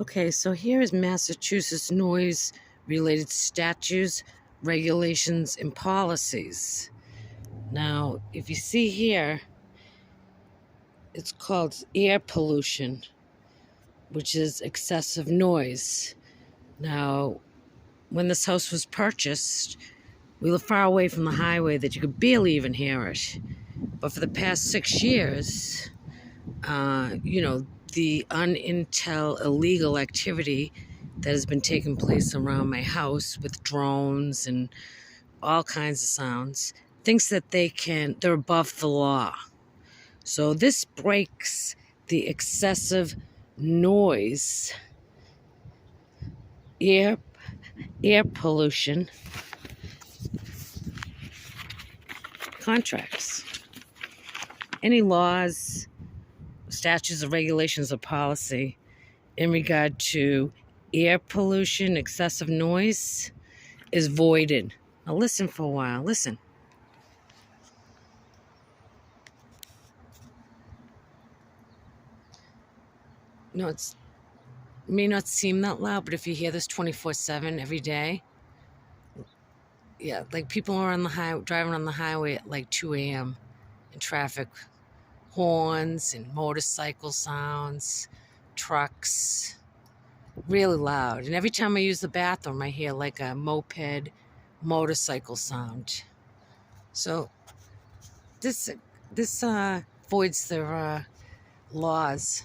Okay, so here is Massachusetts noise-related statutes, regulations, and policies. Now, if you see here, it's called air pollution, which is excessive noise. Now, when this house was purchased, we live far away from the highway that you could barely even hear it. But for the past 6 years, the illegal activity that has been taking place around my house with drones and all kinds of sounds thinks that they're above the law. So this breaks the excessive noise, air pollution contracts. Any laws, statutes, or regulations or policy in regard to air pollution, excessive noise is voided. Now listen for a while. Listen. It may not seem that loud, but if you hear this 24/7 every day, yeah, like people are driving on the highway at like 2 a.m. in traffic, horns and motorcycle sounds, trucks, really loud. And every time I use the bathroom, I hear like a moped, motorcycle sound. So this voids their laws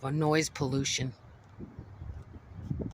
for noise pollution.